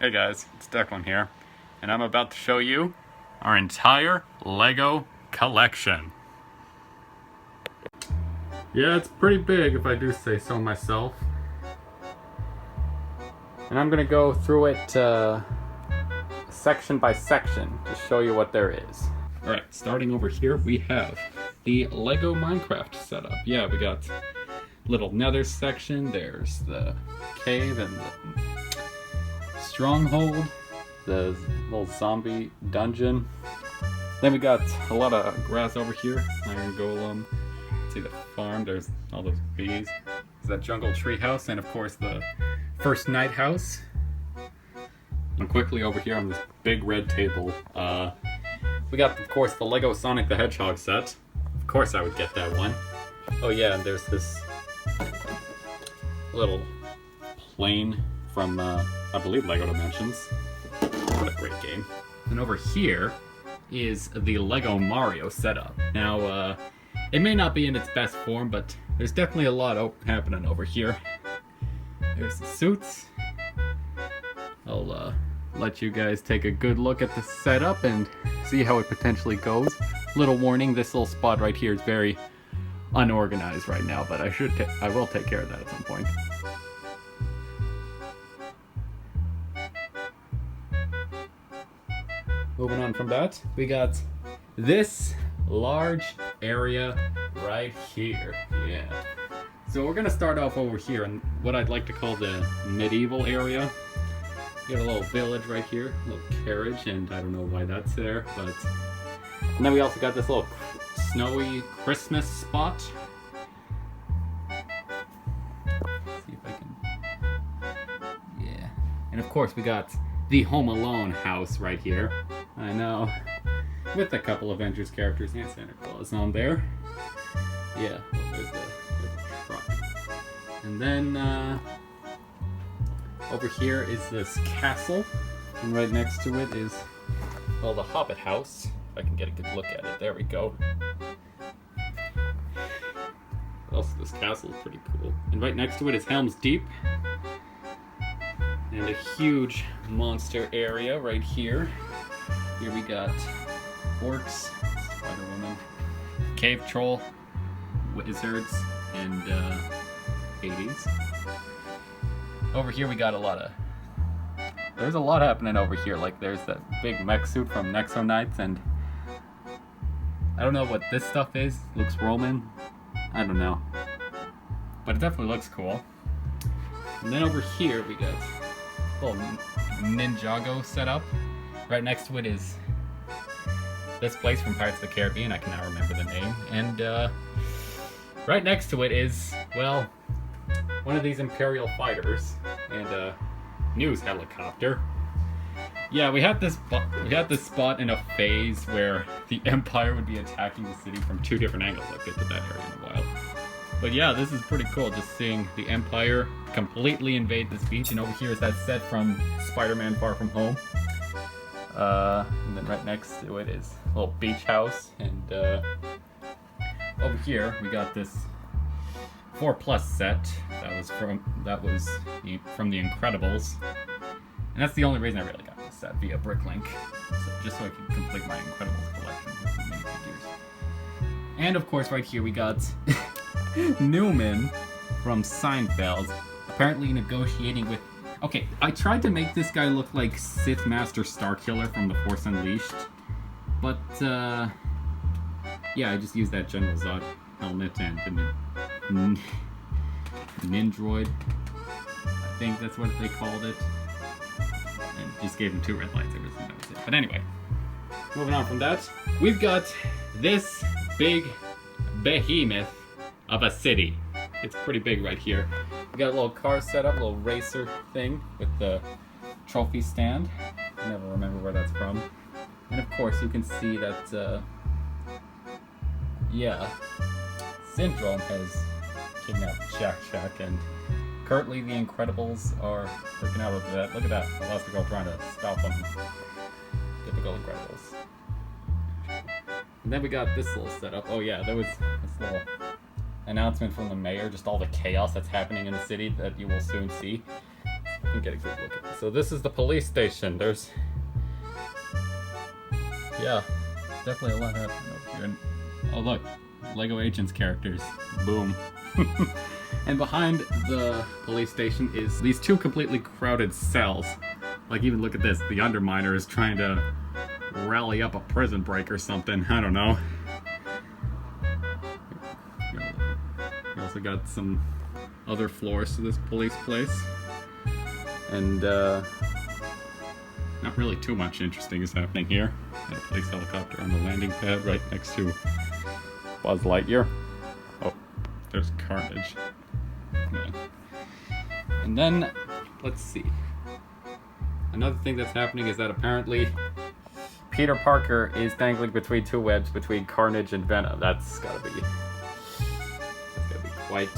Hey guys, it's Declan here, and I'm about to show you our entire LEGO collection. Yeah, it's pretty big if I do say so myself. And I'm gonna go through it section by section to show you what there is. Alright, starting over here, we have the LEGO Minecraft setup. Yeah, we got little nether section, there's the cave and the stronghold, the little zombie dungeon. Then we got a lot of grass over here, iron golem. See the farm, there's all those bees. There's that jungle tree house, and of course the first night house. And quickly over here on this big red table, we got, of course, the LEGO Sonic the Hedgehog set. Of course I would get that one. Oh yeah, and there's this little plane from, I believe, LEGO Dimensions. What a great game. And over here is the LEGO Mario setup. Now, it may not be in its best form, but there's definitely a lot happening over here. There's the suits. I'll let you guys take a good look at the setup and see how it potentially goes. Little warning, this little spot right here is very unorganized right now, but I will take care of that at some point. Moving on from that, we got this large area right here. Yeah. So we're gonna start off over here in what I'd like to call the medieval area. We got a little village right here, a little carriage, and I don't know why that's there, but... And then we also got this little snowy Christmas spot. Let's see if I can... Yeah. And of course we got the Home Alone house right here. I know. With a couple Avengers characters and Santa Claus on there. Yeah, well, there's the truck. And then, over here is this castle. And right next to it is, well, the Hobbit house. If I can get a good look at it. There we go. Also, this castle is pretty cool. And right next to it is Helm's Deep. And a huge monster area right here. Here we got orcs, Spider-Woman, cave troll, wizards, and Hades. Over here we got there's a lot happening over here. Like there's that big mech suit from Nexo Knights, and I don't know what this stuff is. Looks Roman. I don't know. But it definitely looks cool. And then over here we got a little Ninjago setup. Right next to it is this place from Pirates of the Caribbean. I can now remember the name. And right next to it is, well, one of these Imperial fighters and a news helicopter. Yeah, we had this spot in a phase where the Empire would be attacking the city from two different angles. I'll get to that area in a while. But yeah, this is pretty cool, just seeing the Empire completely invade this beach. And over here is that set from Spider-Man Far From Home. And then right next to it is a little beach house, and over here we got this 4+ set that was from the Incredibles, and that's the only reason I really got this set via Bricklink, just so I could complete my Incredibles collection with some minifigures. And of course, right here we got Newman from Seinfeld, apparently negotiating with. Okay, I tried to make this guy look like Sith Master Starkiller from The Force Unleashed, but, yeah, I just used that General Zod helmet and the Nindroid, I think that's what they called it, and just gave him 2 red lightsabers, and that was it. But anyway, moving on from that, we've got this big behemoth of a city. It's pretty big right here. We got a little car setup, a little racer thing with the trophy stand. I never remember where that's from. And of course you can see that, yeah, Syndrome has kidnapped Jack Jack, and currently the Incredibles are freaking out over that. Look at that, Elastigirl trying to stop them. Typical Incredibles. And then we got this little setup. Oh yeah, there was this little announcement from the mayor, just all the chaos that's happening in the city that you will soon see. can get a good look at this. So this is the police station. There's, yeah, definitely a lot happening over here. And, oh look, Lego Agents characters. Boom. And behind the police station is these two completely crowded cells. Like, even look at this. The Underminer is trying to rally up a prison break or something. I don't know. We also got some other floors to this police place. And, not really too much interesting is happening here. Got a police helicopter on the landing pad right next to Buzz Lightyear. Oh, there's Carnage. Yeah. And then, let's see. Another thing that's happening is that apparently Peter Parker is dangling between two webs between Carnage and Venom. That's gotta be quite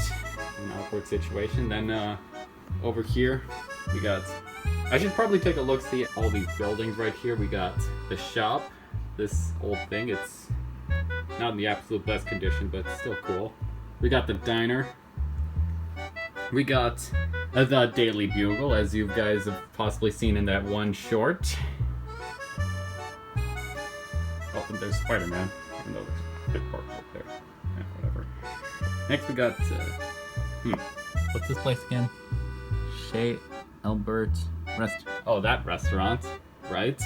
an awkward situation. Then over here we got, I should probably take a look, see all these buildings right here. We got the shop, this old thing. It's not in the absolute best condition, but it's still cool. We got the diner. We got the Daily Bugle, as you guys have possibly seen in that one short. Oh, and there's Spider-Man, even though there's a big part right there. Yeah, whatever. Next we got, What's this place again? Chez Albert Restaurant. Oh, that restaurant, right?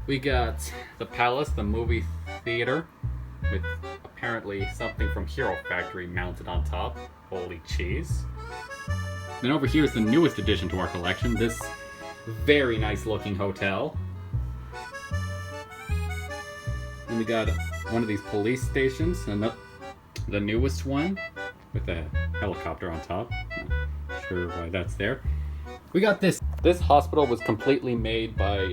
We got the Palace, the movie theater, with apparently something from Hero Factory mounted on top. Holy cheese. Then over here is the newest addition to our collection, this very nice looking hotel. And we got one of these police stations, and the newest one, with a helicopter on top. Not sure why that's there. We got this. This hospital was completely made by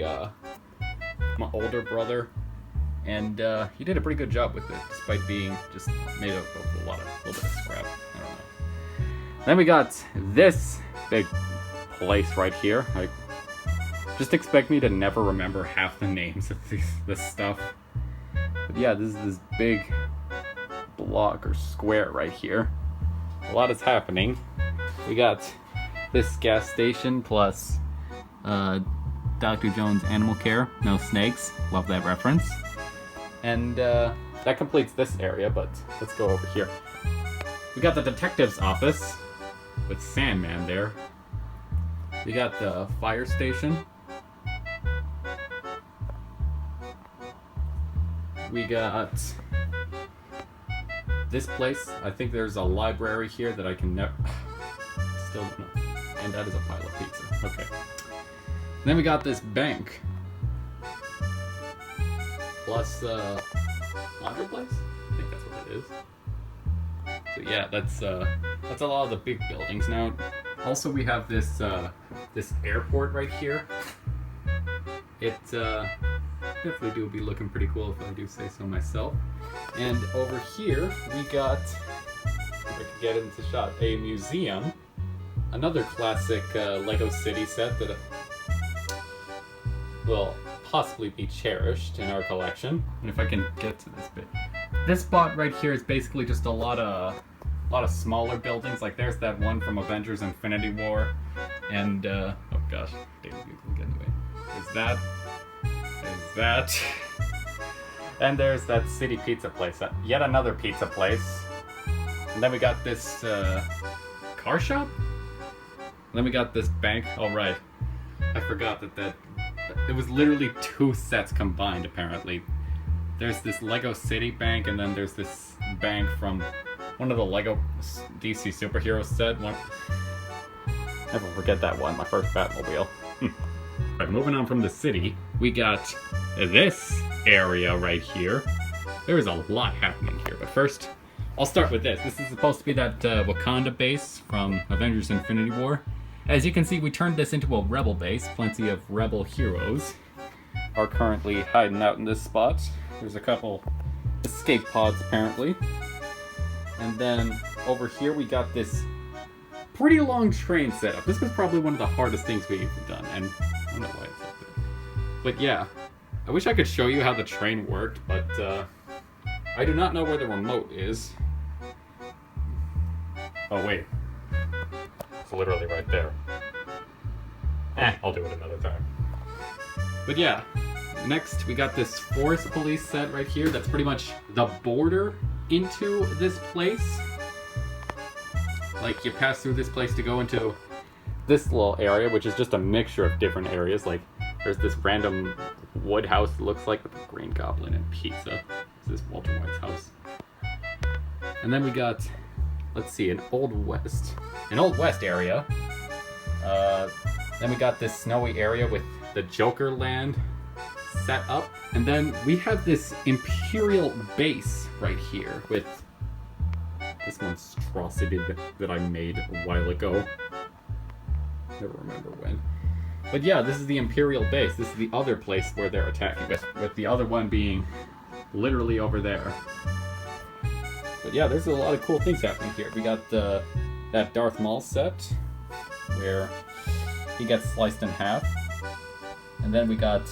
my older brother, and he did a pretty good job with it, despite being just made up of a little bit of scrap. I don't know. Then we got this big place right here. Just expect me to never remember half the names of this stuff. But yeah, this is this big block or square right here. A lot is happening. We got this gas station plus Dr. Jones Animal Care. No snakes. Love that reference. And that completes this area, but let's go over here. We got the detective's office with Sandman there. We got the fire station. We got this place. I think there's a library here that I can never... Still don't know. And that is a pile of pizza. Okay. Then we got this bank. Plus, laundry place? I think that's what it is. So yeah, that's a lot of the big buildings. Now, also we have this, this airport right here. It, definitely do be looking pretty cool if I do say so myself. And over here, we got, if I can get into shot, a museum. Another classic Lego City set that will possibly be cherished in our collection. And if I can get to this bit. This spot right here is basically just a lot of smaller buildings. Like there's that one from Avengers Infinity War. And, oh gosh, Daily Bugle anyway. There's that. There's that. And there's that City Pizza place. Yet another pizza place. And then we got this car shop? And then we got this bank. Oh right. I forgot that it was literally two sets combined apparently. There's this Lego City bank, and then there's this bank from one of the Lego DC superhero set. Never forget that one, my first Batmobile. Right, moving on from the city, we got this area right here. There is a lot happening here, but first, I'll start with this. This is supposed to be that Wakanda base from Avengers Infinity War. As you can see, we turned this into a rebel base. Plenty of rebel heroes are currently hiding out in this spot. There's a couple escape pods, apparently. And then over here, we got this pretty long train setup. This was probably one of the hardest things we've done, and I don't know why it's up there. But yeah, I wish I could show you how the train worked, but I do not know where the remote is. Oh wait, it's literally right there. I'll do it another time. But yeah, next we got this Forest Police set right here. That's pretty much the border into this place. Like, you pass through this place to go into this little area, which is just a mixture of different areas. Like, there's this random wood house that looks like the Green Goblin and pizza. This is Walter White's house. And then we got, let's see, an Old West area. Then we got this snowy area with the Joker land set up. And then we have this Imperial base right here with this monstrosity that I made a while ago. Never remember when. But yeah, this is the Imperial base. This is the other place where they're attacking, with the other one being literally over there. But yeah, there's a lot of cool things happening here. We got that Darth Maul set, where he gets sliced in half. And then we got...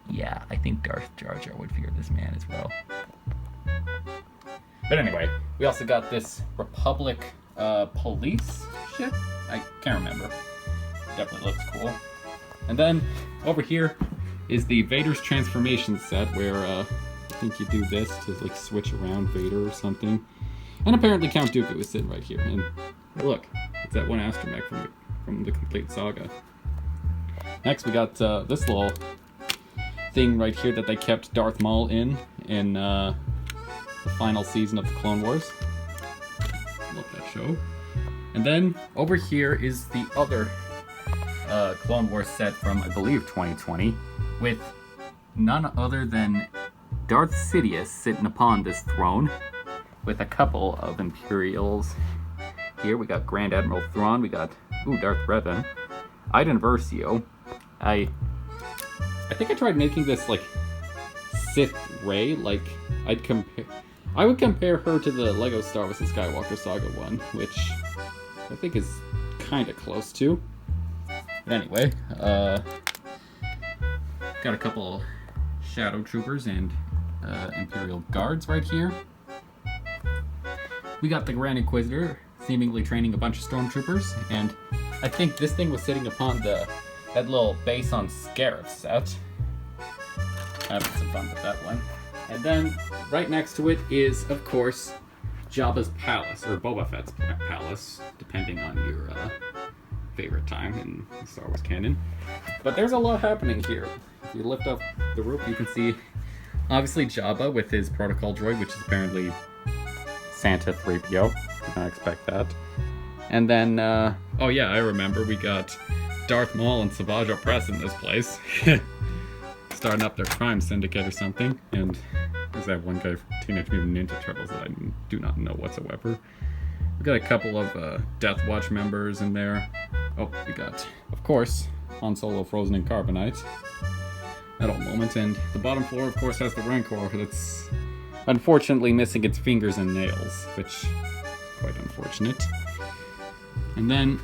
Yeah, I think Darth Jar Jar would fear this man as well. But anyway, we also got this Republic police ship. I can't remember. Definitely looks cool. And then over here is the Vader's transformation set, where I think you do this to like switch around Vader or something. And apparently Count Dooku is sitting right here. And look, it's that one astromech from the complete saga. Next we got this little thing right here that they kept Darth Maul in the final season of the Clone Wars. Love that show. And then over here is the other Clone Wars set from, I believe, 2020, with none other than Darth Sidious sitting upon this throne, with a couple of Imperials. Here we got Grand Admiral Thrawn, we got Darth Revan, Iden Versio. I think I tried making this like Sith Rey. Like, I would compare her to the Lego Star Wars: The Skywalker Saga one, which I think is kind of close to. But anyway, got a couple Shadow Troopers and Imperial Guards right here. We got the Grand Inquisitor seemingly training a bunch of Stormtroopers, and I think this thing was sitting upon that little base on Scarif set. Having some fun with that one. And then right next to it is, of course, Jabba's palace, or Boba Fett's palace, depending on your favorite time in the Star Wars canon. But there's a lot happening here. If you lift up the roof, you can see, obviously, Jabba with his protocol droid, which is apparently Santa 3PO. Did not expect that. And then, oh yeah, I remember, we got Darth Maul and Savage Opress in this place. Starting up their crime syndicate or something. And there's that one guy from Teenage Mutant Ninja Turtles that I do not know whatsoever. We got a couple of Death Watch members in there. Oh, we got, of course, Han Solo frozen in carbonite. That old moment. And the bottom floor, of course, has the Rancor that's unfortunately missing its fingers and nails, which is quite unfortunate. And then,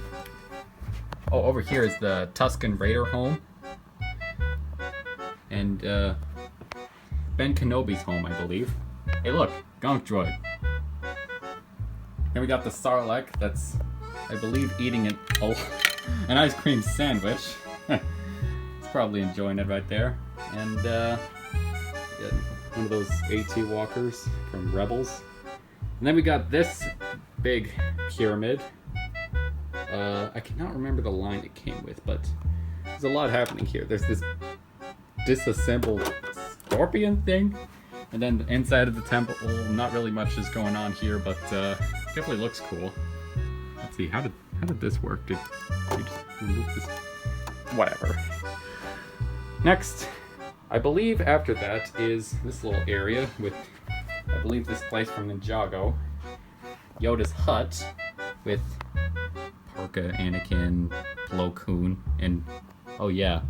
over here is the Tusken Raider home. And Ben Kenobi's home, I believe. Hey look, Gonk Droid. Then we got the Sarlacc that's, I believe, eating an ice cream sandwich. He's probably enjoying it right there. And got one of those AT walkers from Rebels. And then we got this big pyramid. I cannot remember the line it came with, but there's a lot happening here. There's this disassembled scorpion thing, and then the inside of the temple, not really much is going on here, but definitely looks cool. Let's see, how did this work? Did you just remove this? Whatever. Next, I believe after that is this little area with, I believe, this place from Ninjago, Yoda's hut, with Parka, Anakin, Plo Koon, and oh yeah,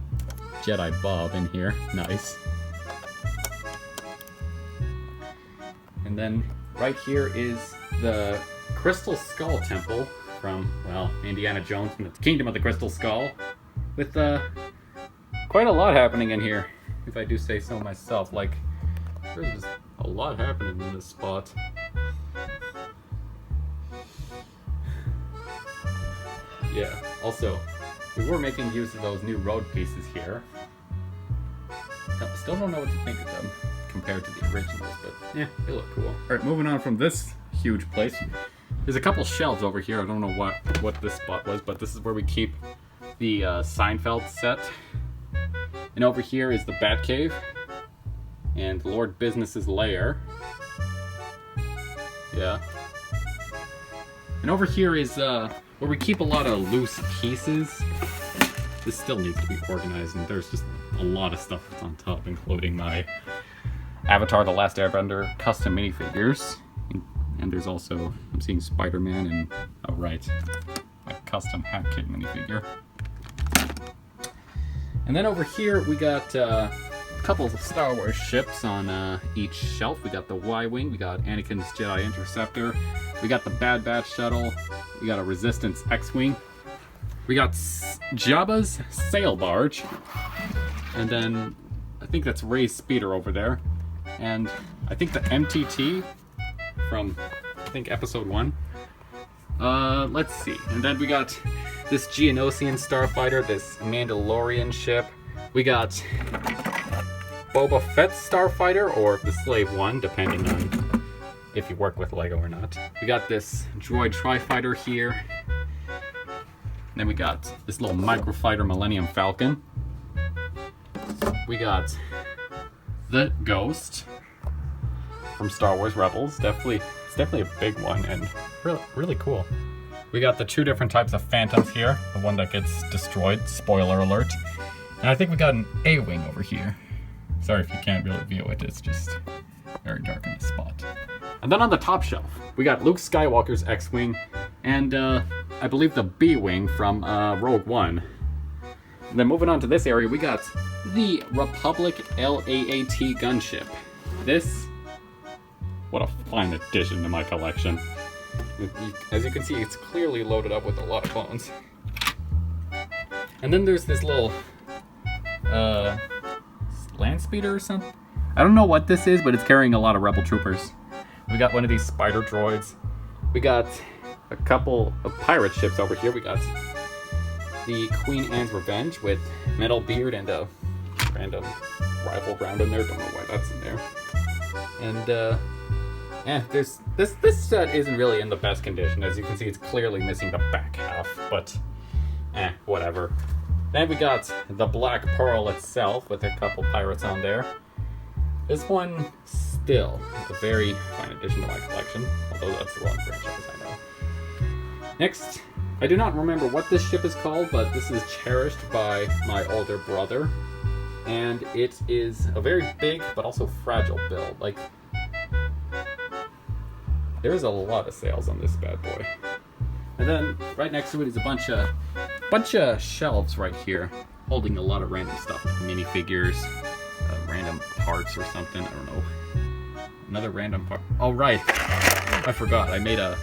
Jedi Bob in here. Nice. And then right here is the Crystal Skull Temple from, well, Indiana Jones and the Kingdom of the Crystal Skull, with quite a lot happening in here, if I do say so myself. Like, there's just a lot happening in this spot. Yeah. Also, we were making use of those new road pieces here. Still don't know what to think of them compared to the originals, but yeah, they look cool. Alright, moving on from this huge place. There's a couple shelves over here. I don't know what this spot was, but this is where we keep the Seinfeld set. And over here is the Batcave and Lord Business's lair. Yeah. And over here is where we keep a lot of loose pieces. This still needs to be organized, and there's just a lot of stuff that's on top, including my Avatar: The Last Airbender custom minifigures. And there's also, I'm seeing Spider-Man and, oh right, my custom Hat Kid minifigure. And then over here we got a couple of Star Wars ships on each shelf. We got the Y-Wing, we got Anakin's Jedi Interceptor, we got the Bad Batch shuttle, we got a Resistance X-Wing, we got Jabba's sail barge, and then I think that's Rey's speeder over there, and I think the MTT from, I think, episode 1. Let's see. And then we got this Geonosian starfighter, this Mandalorian ship. We got Boba Fett's starfighter, or the Slave One, depending on if you work with Lego or not. We got this droid tri-fighter here. And then we got this little microfighter Millennium Falcon. We got the Ghost from Star Wars Rebels. It's definitely a big one and really cool. We got the 2 different types of Phantoms here. The one that gets destroyed, spoiler alert. And I think we got an A-Wing over here. Sorry if you can't really view it, it's just very dark in this spot. And then on the top shelf, we got Luke Skywalker's X-Wing and I believe the B-Wing from Rogue One. And then moving on to this area, we got the Republic LAAT gunship. What a fine addition to my collection. As you can see, it's clearly loaded up with a lot of bones. And then there's this little land speeder or something. I don't know what this is, but it's carrying a lot of rebel troopers. We got one of these spider droids. We got a couple of pirate ships over here. We got the Queen Anne's Revenge with Metal Beard and a random rifle round in there. Don't know why that's in there. And this set isn't really in the best condition. As you can see, it's clearly missing the back half, but whatever. Then we got the Black Pearl itself with a couple pirates on there. This one still a very fine addition to my collection, although that's the wrong franchise, I know. Next, I do not remember what this ship is called, but this is cherished by my older brother, and it is a very big but also fragile build. Like, there's a lot of sales on this bad boy. And then right next to it is a bunch of shelves right here, holding a lot of random stuff, like minifigures, random parts or something. I don't know. Another random part. Oh right, I forgot. I made a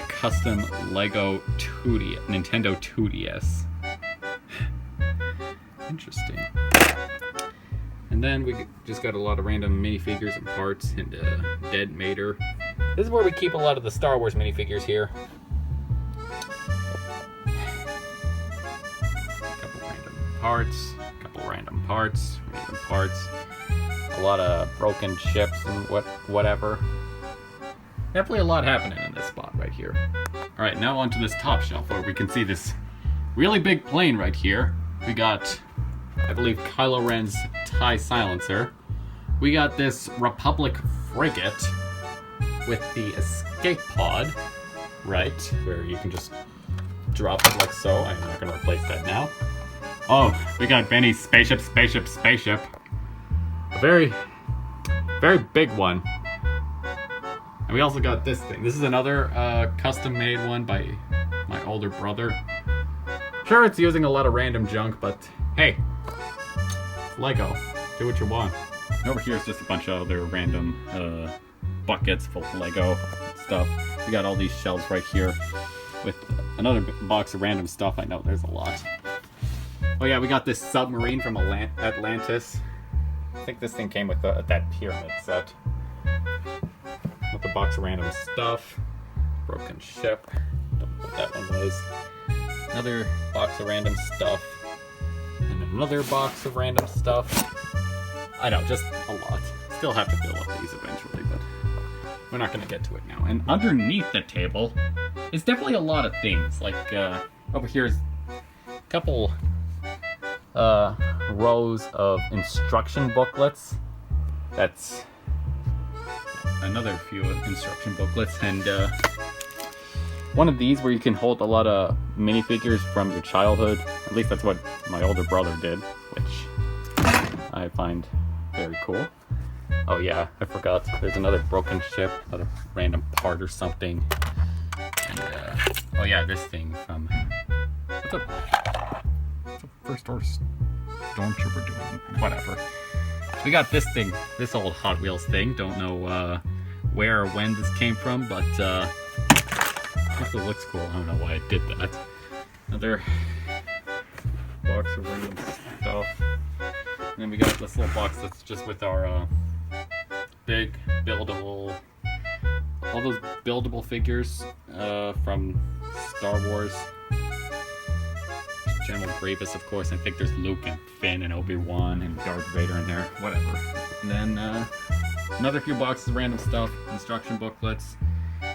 custom Lego Nintendo 2DS. Interesting. And then we just got a lot of random minifigures and parts, and Dead Mater. This is where we keep a lot of the Star Wars minifigures here. Couple random parts, a lot of broken ships and whatever. Definitely a lot happening in this spot right here. Alright, now onto this top shelf where we can see this really big plane right here. We got, I believe, Kylo Ren's TIE silencer. We got this Republic frigate with the escape pod, right, where you can just drop it like so. I'm not going to replace that now. Oh, we got Benny's spaceship. A very, very big one. And we also got this thing. This is another custom-made one by my older brother. Sure, it's using a lot of random junk, but hey, Lego. Do what you want. And over here is just a bunch of other random buckets full of Lego stuff. We got all these shelves right here with another box of random stuff. I know there's a lot. Oh yeah, we got this submarine from Atlantis. I think this thing came with that pyramid set. With a box of random stuff. Broken ship. Don't know what that one was. another box of random stuff, and another box of random stuff. I know, just a lot. Still have to fill up these eventually, but we're not gonna get to it now. And underneath the table is definitely a lot of things. Like over here is a couple rows of instruction booklets. That's another few instruction booklets, and one of these where you can hold a lot of minifigures from your childhood. At least that's what my older brother did, which I find very cool. Oh yeah, I forgot. There's another broken ship, another random part or something. And oh yeah, this thing from what's a First Order Stormtrooper doing? Whatever. We got this thing, this old Hot Wheels thing. Don't know where or when this came from, but it looks cool. I don't know why I did that. Another box of random stuff. And then we got this little box that's just with our big buildable, all those buildable figures from Star Wars. General Grievous, of course. I think there's Luke and Finn and Obi-Wan and Darth Vader in there. Whatever. And then another few boxes of random stuff, instruction booklets.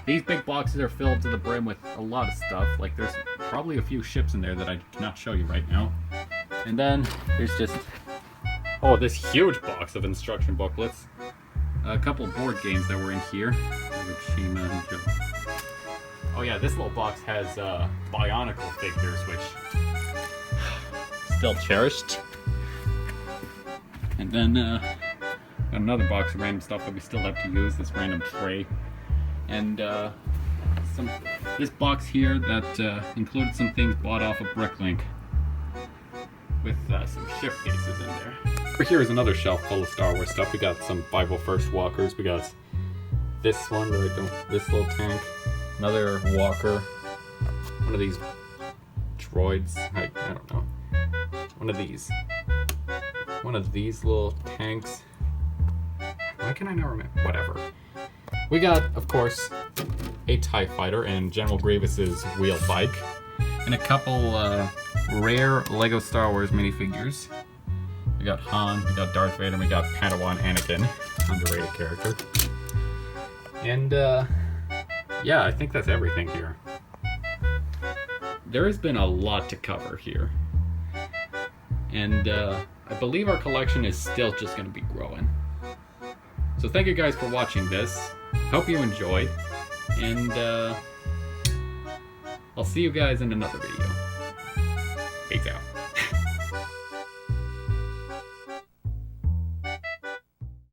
These big boxes are filled to the brim with a lot of stuff. Like there's probably a few ships in there that I cannot show you right now. And then there's just, oh, this huge box of instruction booklets. A couple of board games that were in here. Oh yeah, this little box has Bionicle figures, which still cherished. And then another box of random stuff that we still have to use, this random tray. And this box here that included some things bought off of Bricklink with some ship cases in there. Over here is another shelf full of Star Wars stuff. We got some 501st walkers. We got this one, this little tank. Another walker. One of these droids. I don't know. One of these little tanks. Why can I not remember? Whatever. We got, of course, a TIE Fighter and General Grievous's wheel bike, and a couple rare Lego Star Wars minifigures. We got Han, we got Darth Vader, and we got Padawan Anakin, underrated character. And yeah, I think that's everything here. There has been a lot to cover here. And I believe our collection is still just going to be growing. So thank you guys for watching this. Hope you enjoyed. And I'll see you guys in another video. Peace out.